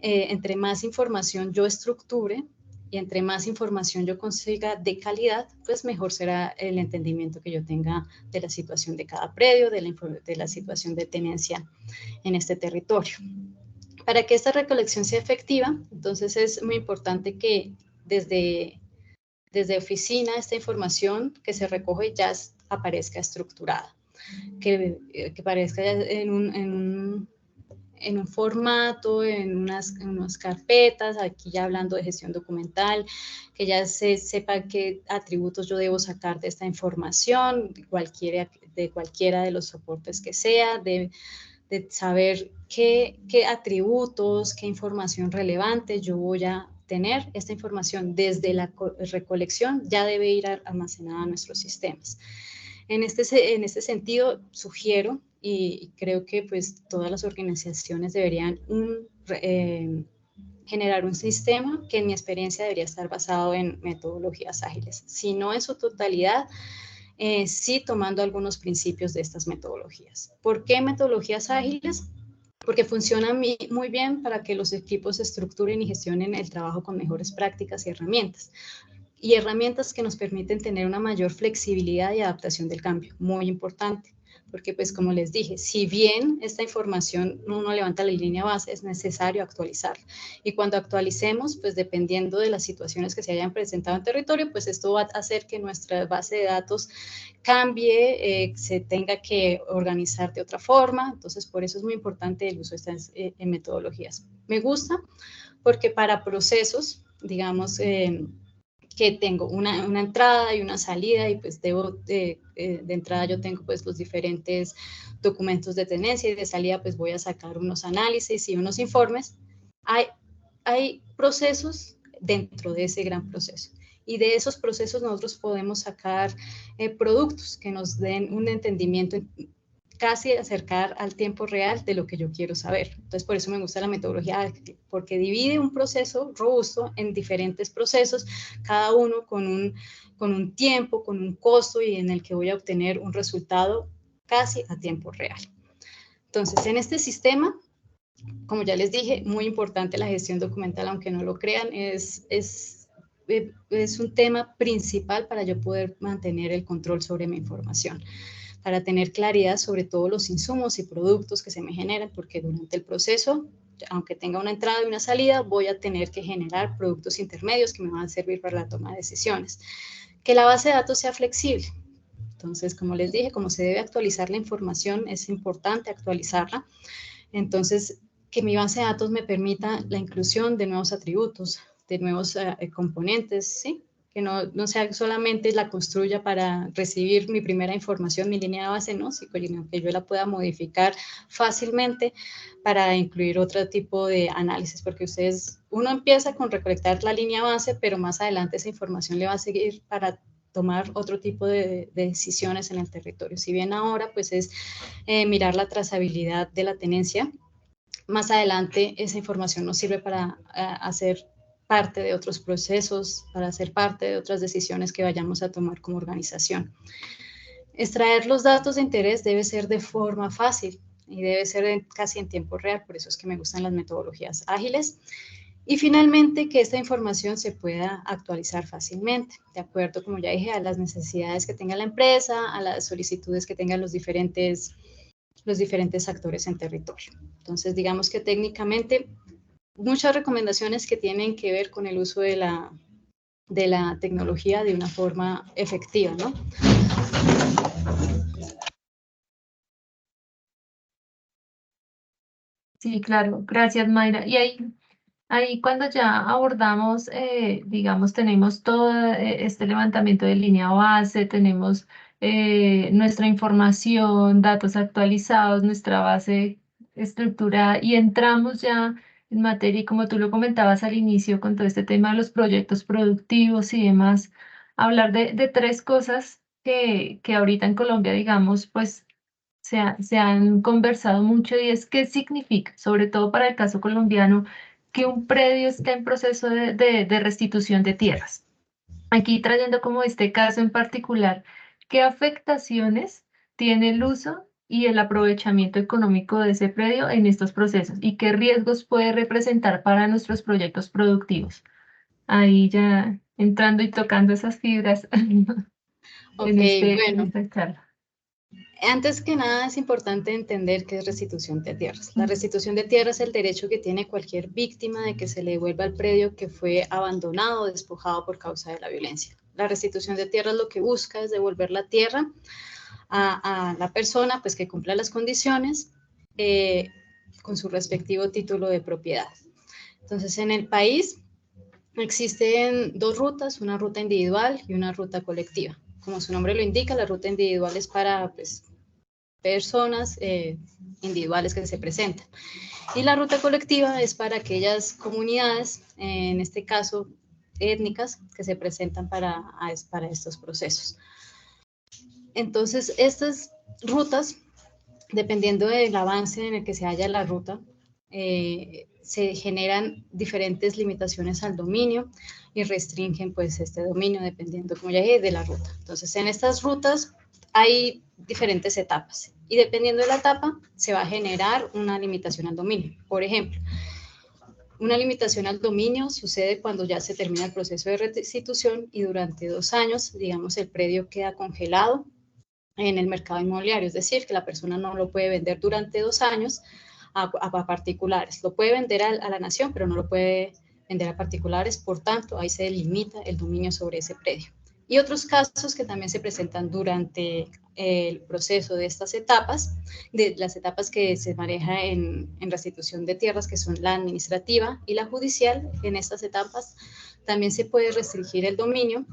entre más información yo estructure y entre más información yo consiga de calidad, pues mejor será el entendimiento que yo tenga de la situación de cada predio, de la situación de tenencia en este territorio. Para que esta recolección sea efectiva, entonces es muy importante que desde oficina esta información que se recoge ya aparezca estructurada, que aparezca en un formato, en unas carpetas, aquí ya hablando de gestión documental, que ya sepa qué atributos yo debo sacar de esta información, de cualquiera de los soportes que sea, de saber qué atributos, qué información relevante yo voy a tener. Esta información desde la recolección ya debe ir almacenada a nuestros sistemas. En este sentido, sugiero y creo que pues todas las organizaciones deberían generar un sistema que en mi experiencia debería estar basado en metodologías ágiles, si no en su totalidad, sí tomando algunos principios de estas metodologías. ¿Por qué metodologías ágiles? Porque funcionan muy bien para que los equipos estructuren y gestionen el trabajo con mejores prácticas y herramientas que nos permiten tener una mayor flexibilidad y adaptación del cambio, muy importante, porque pues como les dije, si bien esta información uno levanta la línea base, es necesario actualizarla, y cuando actualicemos, pues dependiendo de las situaciones que se hayan presentado en territorio, pues esto va a hacer que nuestra base de datos cambie, se tenga que organizar de otra forma. Entonces por eso es muy importante el uso de estas metodologías. Me gusta porque para procesos, digamos, que tengo una entrada y una salida, y pues de entrada yo tengo pues los diferentes documentos de tenencia, y de salida pues voy a sacar unos análisis y unos informes. Hay procesos dentro de ese gran proceso, y de esos procesos nosotros podemos sacar productos que nos den un entendimiento casi acercar al tiempo real de lo que yo quiero saber. Entonces, por eso me gusta la metodología, porque divide un proceso robusto en diferentes procesos, cada uno con un tiempo, con un costo, y en el que voy a obtener un resultado casi a tiempo real. Entonces, en este sistema, como ya les dije, muy importante la gestión documental, aunque no lo crean, es un tema principal para yo poder mantener el control sobre mi información, para tener claridad sobre todos los insumos y productos que se me generan, porque durante el proceso, aunque tenga una entrada y una salida, voy a tener que generar productos intermedios que me van a servir para la toma de decisiones. Que la base de datos sea flexible. Entonces, como les dije, como se debe actualizar la información, es importante actualizarla. Entonces, que mi base de datos me permita la inclusión de nuevos atributos, de nuevos componentes, ¿sí? Que no sea solamente la construya para recibir mi primera información, mi línea de base, no, sino que yo la pueda modificar fácilmente para incluir otro tipo de análisis, porque uno empieza con recolectar la línea base, pero más adelante esa información le va a seguir para tomar otro tipo de decisiones en el territorio. Si bien ahora pues es mirar la trazabilidad de la tenencia, más adelante esa información nos sirve para hacer parte de otros procesos, para hacer parte de otras decisiones que vayamos a tomar como organización. Extraer los datos de interés debe ser de forma fácil y debe ser casi en tiempo real, por eso es que me gustan las metodologías ágiles. Y finalmente, que esta información se pueda actualizar fácilmente, de acuerdo, como ya dije, a las necesidades que tenga la empresa, a las solicitudes que tengan los diferentes actores en territorio. Entonces, digamos que técnicamente, muchas recomendaciones que tienen que ver con el uso de la tecnología de una forma efectiva, ¿no? Sí, claro. Gracias, Mayra. Y ahí cuando ya abordamos, digamos, tenemos todo este levantamiento de línea base, tenemos nuestra información, datos actualizados, nuestra base estructurada y entramos ya en materia, y como tú lo comentabas al inicio, con todo este tema de los proyectos productivos y demás, hablar de tres cosas que ahorita en Colombia, digamos, pues se han conversado mucho y es qué significa, sobre todo para el caso colombiano, que un predio está en proceso de restitución de tierras. Aquí trayendo como este caso en particular, ¿qué afectaciones tiene el uso y el aprovechamiento económico de ese predio en estos procesos y qué riesgos puede representar para nuestros proyectos productivos? Ahí ya entrando y tocando esas fibras Ok, en bueno. esta charla. Antes que nada es importante entender qué es restitución de tierras. La restitución de tierras es el derecho que tiene cualquier víctima de que se le devuelva el predio que fue abandonado o despojado por causa de la violencia. La restitución de tierras lo que busca es devolver la tierra a la persona pues, que cumpla las condiciones con su respectivo título de propiedad. Entonces, en el país existen dos rutas, una ruta individual y una ruta colectiva. Como su nombre lo indica, la ruta individual es para pues, personas individuales que se presentan. Y la ruta colectiva es para aquellas comunidades, en este caso étnicas, que se presentan para estos procesos. Entonces, estas rutas, dependiendo del avance en el que se halla la ruta, se generan diferentes limitaciones al dominio y restringen pues este dominio dependiendo, como ya dije, de la ruta. Entonces, en estas rutas hay diferentes etapas y dependiendo de la etapa se va a generar una limitación al dominio. Por ejemplo, una limitación al dominio sucede cuando ya se termina el proceso de restitución y durante 2 años, digamos, el predio queda congelado en el mercado inmobiliario, es decir, que la persona no lo puede vender durante 2 años a particulares. Lo puede vender a la nación, pero no lo puede vender a particulares, por tanto, ahí se delimita el dominio sobre ese predio. Y otros casos que también se presentan durante el proceso de estas etapas, de las etapas que se maneja en restitución de tierras, que son la administrativa y la judicial, en estas etapas también se puede restringir el dominio,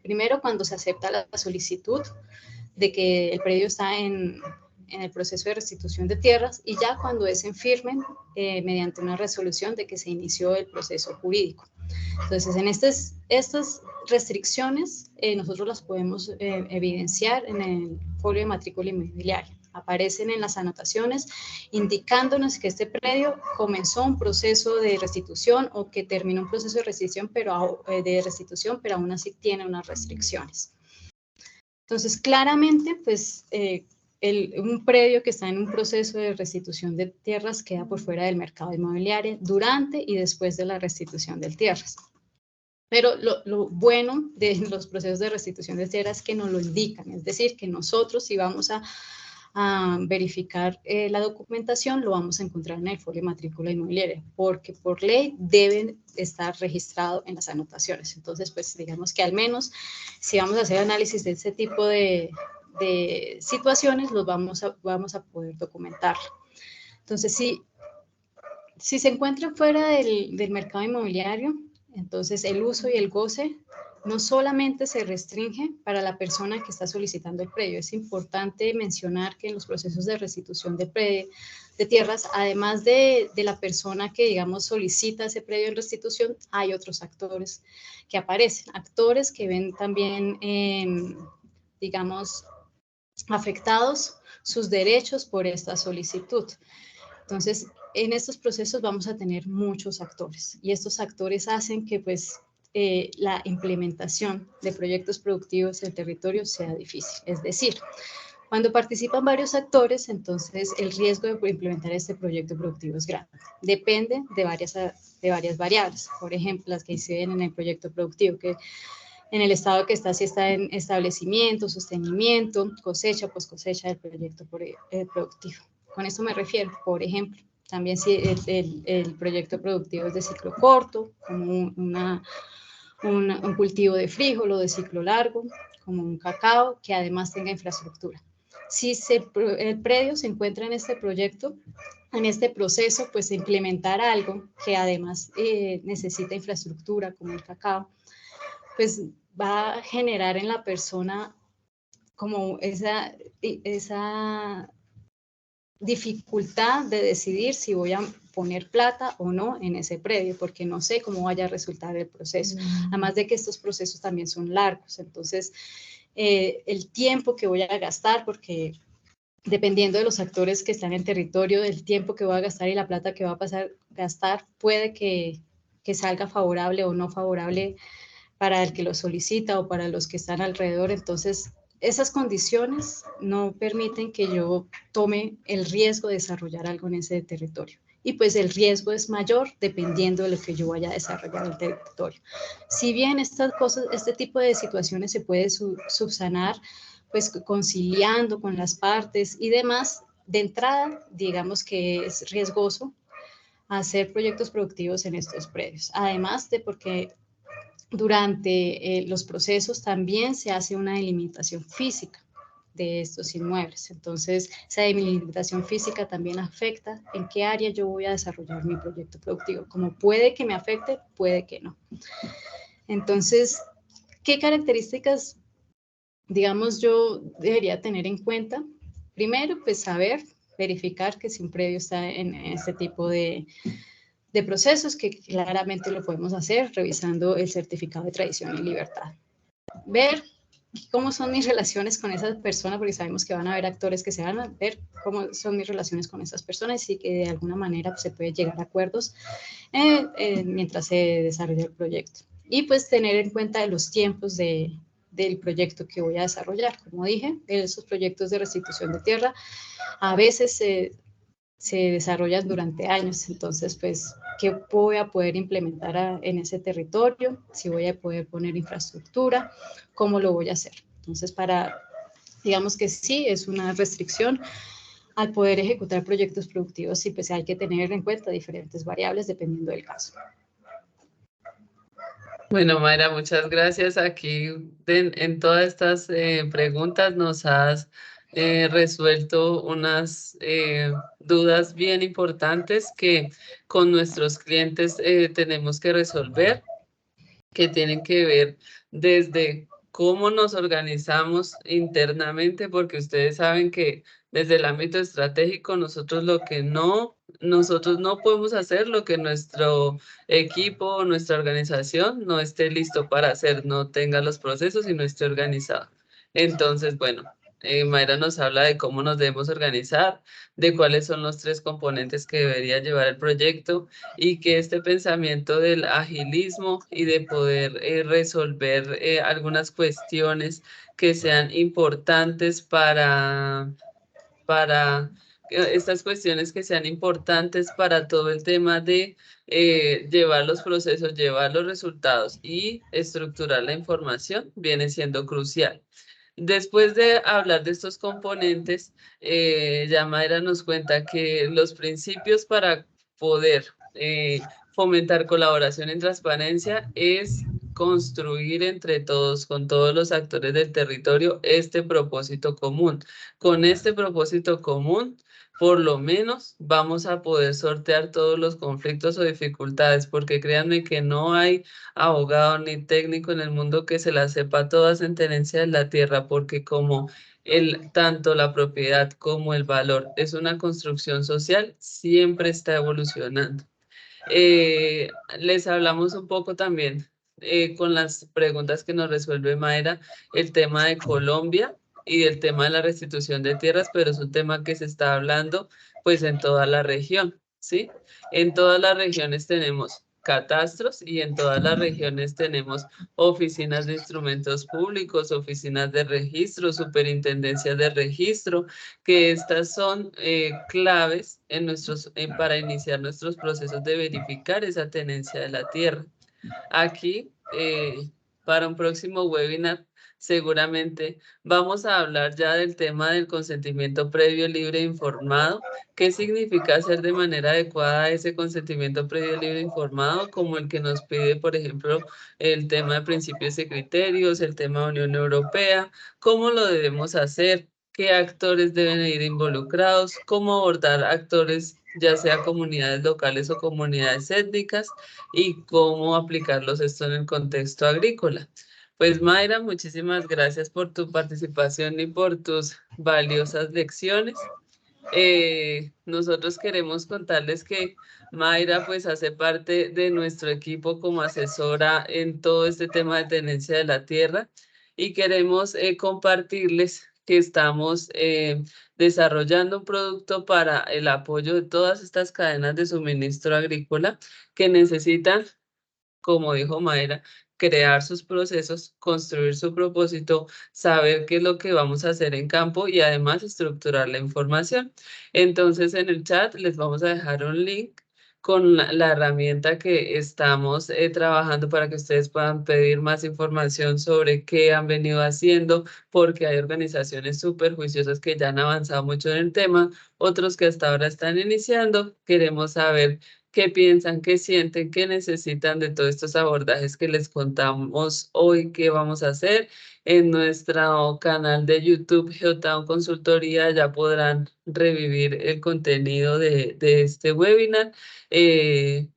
primero cuando se acepta la solicitud de que el predio está en el proceso de restitución de tierras y ya cuando es en firme mediante una resolución de que se inició el proceso jurídico. Entonces, en estas restricciones nosotros las podemos evidenciar en el folio de matrícula inmobiliaria. Aparecen en las anotaciones indicándonos que este predio comenzó un proceso de restitución o que terminó un proceso de restitución, pero aún así tiene unas restricciones. Entonces, claramente, pues, un predio que está en un proceso de restitución de tierras queda por fuera del mercado inmobiliario durante y después de la restitución de tierras. Pero lo bueno de los procesos de restitución de tierras es que nos lo indican, es decir, que nosotros si vamos a verificar la documentación, lo vamos a encontrar en el folio de matrícula inmobiliaria, porque por ley deben estar registrados en las anotaciones. Entonces, pues digamos que al menos si vamos a hacer análisis de ese tipo de situaciones, los vamos a poder documentar. Entonces, sí, Si se encuentra fuera del mercado inmobiliario, entonces el uso y el goce no solamente se restringe para la persona que está solicitando el predio. Es importante mencionar que en los procesos de restitución de tierras, además de la persona que, digamos, solicita ese predio en restitución, hay otros actores que aparecen, actores que ven también, digamos, afectados sus derechos por esta solicitud. Entonces, en estos procesos vamos a tener muchos actores y estos actores hacen que pues la implementación de proyectos productivos en el territorio sea difícil. Es decir, cuando participan varios actores, entonces el riesgo de implementar este proyecto productivo es grande. Depende de varias variables. Por ejemplo, las que inciden en el proyecto productivo, que en el estado que está, si está en establecimiento, sostenimiento, cosecha, pues cosecha del proyecto productivo. Con esto me refiero, por ejemplo, también si el proyecto productivo es de ciclo corto, como un cultivo de frijol o de ciclo largo, como un cacao, que además tenga infraestructura. Si el predio se encuentra en este proyecto, en este proceso, pues implementar algo que además necesita infraestructura, como el cacao, pues va a generar en la persona como esa dificultad de decidir si voy a poner plata o no en ese predio, porque no sé cómo vaya a resultar el proceso. Además de que estos procesos también son largos, entonces el tiempo que voy a gastar, porque dependiendo de los actores que están en territorio, del tiempo que voy a gastar y la plata que va a gastar, puede que salga favorable o no favorable para el que lo solicita o para los que están alrededor. Entonces, esas condiciones no permiten que yo tome el riesgo de desarrollar algo en ese territorio. Y pues el riesgo es mayor dependiendo de lo que yo vaya a desarrollar en el territorio. Si bien estas cosas, este tipo de situaciones se puede subsanar, pues conciliando con las partes y demás, de entrada, digamos que es riesgoso hacer proyectos productivos en estos predios. Además de porque durante los procesos también se hace una delimitación física de estos inmuebles. Entonces, esa delimitación física también afecta en qué área yo voy a desarrollar mi proyecto productivo. Como puede que me afecte, puede que no. Entonces, ¿qué características, digamos, yo debería tener en cuenta? Primero, pues saber, verificar que si un predio está en este tipo de procesos, que claramente lo podemos hacer revisando el certificado de tradición y libertad. Ver cómo son mis relaciones con esas personas, porque sabemos que van a haber actores que se van a ver cómo son mis relaciones con esas personas y que de alguna manera pues, se puede llegar a acuerdos mientras se desarrolla el proyecto. Y pues tener en cuenta los tiempos del proyecto que voy a desarrollar. Como dije, esos proyectos de restitución de tierra a veces se desarrollan durante años, entonces pues qué voy a poder implementar en ese territorio, si voy a poder poner infraestructura, cómo lo voy a hacer. Entonces digamos que sí, es una restricción al poder ejecutar proyectos productivos y pues hay que tener en cuenta diferentes variables dependiendo del caso. Bueno, Mayra, muchas gracias. Aquí en todas estas preguntas nos has resuelto unas dudas bien importantes que con nuestros clientes tenemos que resolver, que tienen que ver desde cómo nos organizamos internamente, porque ustedes saben que desde el ámbito estratégico nosotros no podemos hacer lo que nuestro equipo o nuestra organización no esté listo para hacer, no tenga los procesos y no esté organizado. Entonces, bueno, Mayra nos habla de cómo nos debemos organizar, de cuáles son los 3 componentes que debería llevar el proyecto y que este pensamiento del agilismo y de poder resolver algunas cuestiones que sean importantes para estas cuestiones que sean importantes para todo el tema de llevar los procesos, llevar los resultados y estructurar la información viene siendo crucial. Después de hablar de estos componentes, ya Mayra nos cuenta que los principios para poder fomentar colaboración en transparencia es construir entre todos, con todos los actores del territorio, este propósito común. Con este propósito común, por lo menos vamos a poder sortear todos los conflictos o dificultades, porque créanme que no hay abogado ni técnico en el mundo que se las sepa todas en tenencia de la tierra, porque como tanto la propiedad como el valor es una construcción social, siempre está evolucionando. Les hablamos un poco también con las preguntas que nos resuelve Mayra, el tema de Colombia y el tema de la restitución de tierras, pero es un tema que se está hablando pues en toda la región, ¿sí? En todas las regiones tenemos catastros y en todas las regiones tenemos oficinas de instrumentos públicos, oficinas de registro, superintendencias de registro, que estas son claves en para iniciar nuestros procesos de verificar esa tenencia de la tierra. Aquí, para un próximo webinar, seguramente vamos a hablar ya del tema del consentimiento previo, libre e informado. ¿Qué significa hacer de manera adecuada ese consentimiento previo, libre e informado? Como el que nos pide, por ejemplo, el tema de principios y criterios, el tema de Unión Europea. ¿Cómo lo debemos hacer? ¿Qué actores deben ir involucrados? ¿Cómo abordar actores, ya sea comunidades locales o comunidades étnicas? Y cómo aplicarlos esto en el contexto agrícola. Pues Mayra, muchísimas gracias por tu participación y por tus valiosas lecciones. Nosotros queremos contarles que Mayra pues hace parte de nuestro equipo como asesora en todo este tema de tenencia de la tierra y queremos compartirles que estamos desarrollando un producto para el apoyo de todas estas cadenas de suministro agrícola que necesitan, como dijo Mayra, crear sus procesos, construir su propósito, saber qué es lo que vamos a hacer en campo y además estructurar la información. Entonces en el chat les vamos a dejar un link con la herramienta que estamos trabajando para que ustedes puedan pedir más información sobre qué han venido haciendo, porque hay organizaciones súper juiciosas que ya han avanzado mucho en el tema, otros que hasta ahora están iniciando. Queremos saber qué piensan, qué sienten, qué necesitan de todos estos abordajes que les contamos hoy que vamos a hacer. En nuestro canal de YouTube, Geotown Consultoría, ya podrán revivir el contenido de este webinar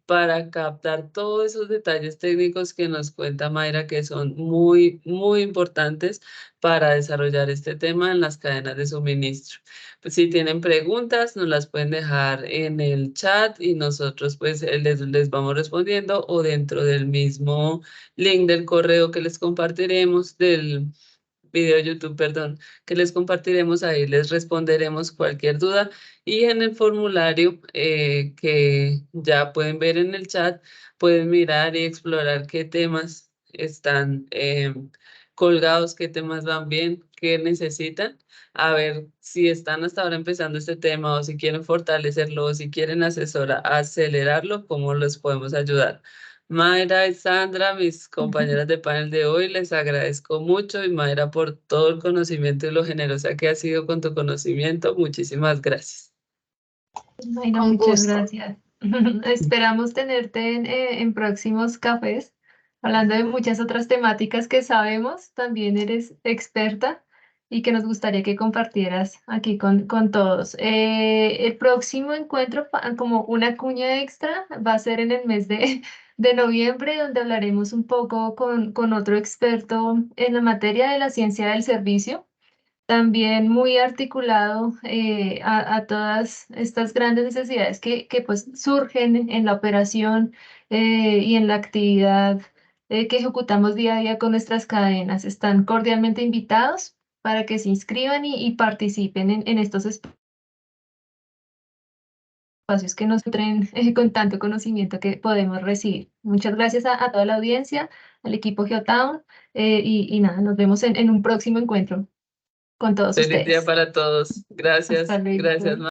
para captar todos esos detalles técnicos que nos cuenta Mayra, que son muy, muy importantes para desarrollar este tema en las cadenas de suministro. Pues si tienen preguntas, nos las pueden dejar en el chat y nosotros pues les vamos respondiendo, o dentro del mismo link del correo que les compartiremos, del video de YouTube, perdón, que les compartiremos, ahí les responderemos cualquier duda. Y en el formulario que ya pueden ver en el chat, pueden mirar y explorar qué temas están colgados, qué temas van bien, qué necesitan, a ver si están hasta ahora empezando este tema o si quieren fortalecerlo o si quieren acelerarlo, cómo los podemos ayudar. Mayra y Sandra, mis compañeras de panel de hoy, les agradezco mucho, y Mayra, por todo el conocimiento y lo generosa que has sido con tu conocimiento. Muchísimas gracias. Mayra, Con muchas gusto. gracias. Esperamos tenerte en próximos cafés, hablando de muchas otras temáticas que sabemos, también eres experta y que nos gustaría que compartieras aquí con todos. El próximo encuentro, como una cuña extra, va a ser en el mes de noviembre, donde hablaremos un poco con otro experto en la materia de la ciencia del servicio, también muy articulado a todas estas grandes necesidades que pues surgen en la operación y en la actividad que ejecutamos día a día con nuestras cadenas. Están cordialmente invitados para que se inscriban y participen en estos espacios que nos nutren con tanto conocimiento que podemos recibir. Muchas gracias a toda la audiencia, al equipo Geotown, y nada, nos vemos en un próximo encuentro con todos Feliz día ustedes. para todos. Gracias, Hasta luego. gracias.